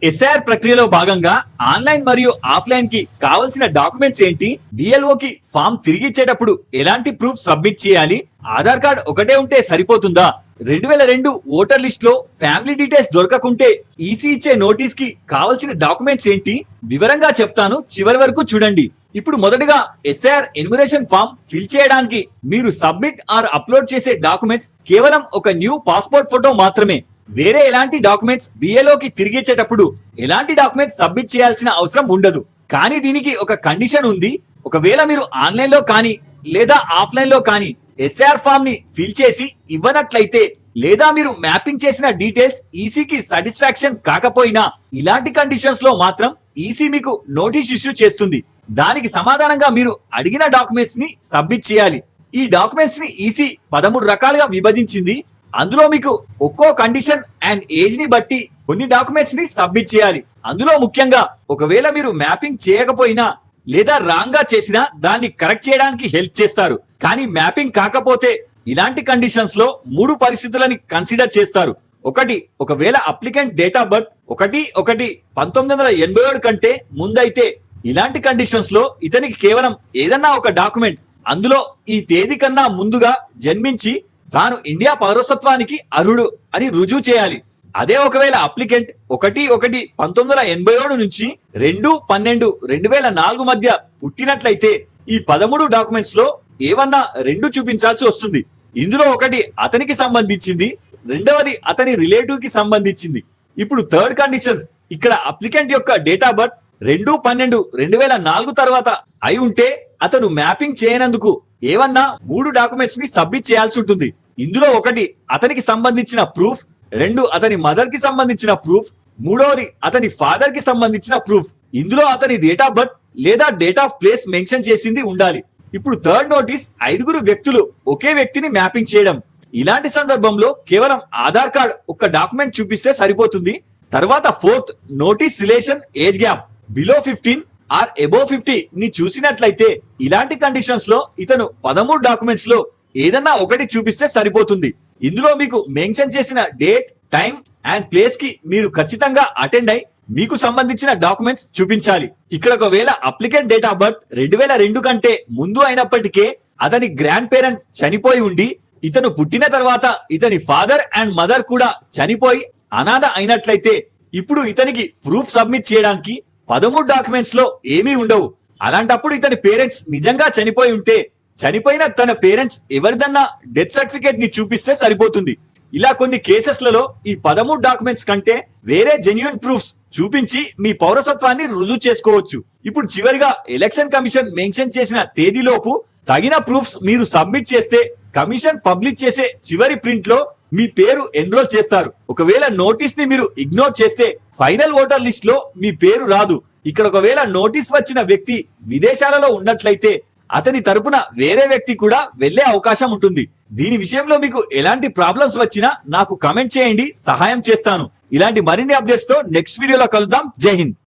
SIR ప్రక్రియలో భాగంగా online మరియు ఆఫ్లైన్ కి కావలసిన డాక్యుమెంట్స్ ఏంటి, బిఎల్ఓ కి ఫామ్ తిరిగి ఇచ్చేటప్పుడు ఎలాంటి ప్రూఫ్ సబ్మిట్ చేయాలి, ఆధార్ కార్డ్ ఒకటే ఉంటే సరిపోతుందా, 2002 ఓటర్ లిస్ట్ లో ఫ్యామిలీ డీటెయిల్స్ దొరకకుంటే ఈసీ ఇచ్చే నోటీస్ కి కావలసిన డాక్యుమెంట్స్ ఏంటి వివరంగా చెప్తాను, చివరి వరకు చూడండి. ఇప్పుడు మొదటగా ఎస్ఐఆర్ ఎన్యుమరేషన్ ఫామ్ ఫిల్ చేయడానికి మీరు సబ్మిట్ ఆర్ అప్లోడ్ చేసే డాక్యుమెంట్స్ కేవలం ఒక న్యూ పాస్పోర్ట్ ఫోటో మాత్రమే. వేరే ఎలాంటి డాక్యుమెంట్స్ బిఎల్ఓ కి తిరిగిచ్చేటప్పుడు ఎలాంటి డాక్యుమెంట్స్ సబ్మిట్ చేయాల్సిన అవసరం ఉండదు. కానీ దీనికి ఒక కండిషన్ ఉంది. ఒకవేళ మీరు ఆన్లైన్ లో కానీ లేదా ఆఫ్లైన్ లో కానీ ఎస్ఐఆర్ ఫామ్ ని ఫిల్ చేసి ఇవ్వనట్లయితే లేదా మీరు మ్యాపింగ్ చేసిన డీటెయిల్స్ ఈసీకి సాటిస్ఫాక్షన్ కాకపోయినా ఇలాంటి కండిషన్స్ లో మాత్రం ఈసీ మీకు నోటీస్ ఇష్యూ చేస్తుంది. దానికి సమాధానంగా మీరు అడిగిన డాక్యుమెంట్స్ ని సబ్మిట్ చేయాలి. ఈ డాక్యుమెంట్స్ ని ఈసీ 13 రకాలుగా విభజించింది. అందులో మీకు ఒక్కో కండిషన్ అండ్ ఏజ్ ని బట్టి కొన్ని డాక్యుమెంట్స్ ని సబ్మిట్ చేయాలి. అందులో ముఖ్యంగా ఒకవేళ మీరు మ్యాపింగ్ చేయకపోయినా లేదా రాంగ్ గా చేసినా దాన్ని కరెక్ట్ చేయడానికి హెల్ప్ చేస్తారు. కానీ మ్యాపింగ్ కాకపోతే ఇలాంటి కండిషన్స్ లో 3 పరిస్థితులని కన్సిడర్ చేస్తారు. ఒకటి, ఒకవేళ అప్లికెంట్ డేట్ ఆఫ్ బర్త్ 1/1/1987 కంటే ముందైతే ఇలాంటి కండిషన్స్ లో ఇతనికి కేవలం ఏదన్నా ఒక డాక్యుమెంట్ అందులో ఈ తేదీ కన్నా ముందుగా జన్మించి తాను ఇండియా పౌరసత్వానికి అర్హుడు అని రుజువు చేయాలి. అదే ఒకవేళ అప్లికెంట్ 1/1/1987 నుంచి 2/12/2004 మధ్య పుట్టినట్లయితే ఈ 13 డాక్యుమెంట్స్ లో ఏవన్నా 2 చూపించాల్సి వస్తుంది. ఇందులో ఒకటి అతనికి సంబంధించింది, రెండవది అతని రిలేటివ్ కి సంబంధించింది. ఇప్పుడు థర్డ్ కండిషన్, ఇక్కడ అప్లికెంట్ యొక్క డేట్ ఆఫ్ బర్త్ 2/12/2004 తర్వాత అయి ఉంటే అతను మ్యాపింగ్ చేయనందుకు ఏవన్నా 3 డాక్యుమెంట్స్ ని సబ్మిట్ చేయాల్సి ఉంటుంది. ఇందులో ఒకటి అతనికి సంబంధించిన ప్రూఫ్, 2 అతని మదర్ కి సంబంధించిన ప్రూఫ్, 3వది అతని ఫాదర్ కి సంబంధించిన ప్రూఫ్. ఇందులో అతని డేట్ ఆఫ్ బర్త్ లేదా డేట్ ఆఫ్ ప్లేస్ మెన్షన్ చేసింది ఉండాలి. ఇప్పుడు థర్డ్ నోటీస్ 5 వ్యక్తులు ఒకే వ్యక్తిని మ్యాపింగ్ చేయడం. ఇలాంటి సందర్భంలో కేవలం ఆధార్ కార్డ్ ఒక డాక్యుమెంట్ చూపిస్తే సరిపోతుంది. తర్వాత fourth notice relation age gap below 15 or above 50 ని చూసినట్లయితే ఇలాంటి కండిషన్స్ లో ఇతను 13 డాక్యుమెంట్స్ లో ఏదన్నా ఒకటి చూపిస్తే సరిపోతుంది. ఇందులో మీకు మెన్షన్ చేసిన డేట్, టైం అండ్ ప్లేస్ కి మీరు ఖచ్చితంగా అటెండ్ అయి మీకు సంబంధించిన డాక్యుమెంట్స్ చూపించాలి. ఇక్కడ ఒకవేళ అప్లికెంట్ డేట్ ఆఫ్ బర్త్ 2002 కంటే ముందు అయినప్పటికే అతని గ్రాండ్ పేరెంట్ చనిపోయి ఉండి ఇతను పుట్టిన తర్వాత ఇతని ఫాదర్ అండ్ మదర్ కూడా చనిపోయి అనాథ అయినట్లయితే ఇప్పుడు ఇతనికి ప్రూఫ్ సబ్మిట్ చేయడానికి 13 డాక్యుమెంట్స్ లో ఏమీ ఉండవు. అలాంటప్పుడు ఇతని పేరెంట్స్ నిజంగా చనిపోయి ఉంటే చనిపోయిన తన పేరెంట్స్ ఎవరిదన్నా డెత్ సర్టిఫికేట్ ని చూపిస్తే సరిపోతుంది. ఇలా కొన్ని కేసెస్లలో ఈ 13 డాక్యుమెంట్స్ కంటే వేరే జెన్యూన్ ప్రూఫ్స్ చూపించి మీ పౌరసత్వాన్ని రుజువు చేసుకోవచ్చు. ఇప్పుడు చివరిగా ఎలక్షన్ కమిషన్ మెన్షన్ చేసిన తేదీలోపు తగిన ప్రూఫ్స్ మీరు సబ్మిట్ చేస్తే కమిషన్ పబ్లిష్ చేసే చివరి ప్రింట్ లో మీ పేరు ఎన్రోల్ చేస్తారు. ఒకవేళ నోటీస్ ని మీరు ఇగ్నోర్ చేస్తే ఫైనల్ ఓటర్ లిస్ట్ లో మీ పేరు రాదు. ఇక్కడ ఒకవేళ నోటీస్ వచ్చిన వ్యక్తి విదేశాలలో ఉన్నట్లయితే అతని తరపున వేరే వ్యక్తి కూడా వెళ్లే అవకాశం ఉంటుంది. దీని విషయంలో మీకు ఎలాంటి ప్రాబ్లమ్స్ వచ్చినా నాకు కమెంట్ చేయండి, సహాయం చేస్తాను. ఇలాంటి మరిన్ని అప్డేట్స్ తో నెక్స్ట్ వీడియోలో కలుద్దాం. జై హింద్.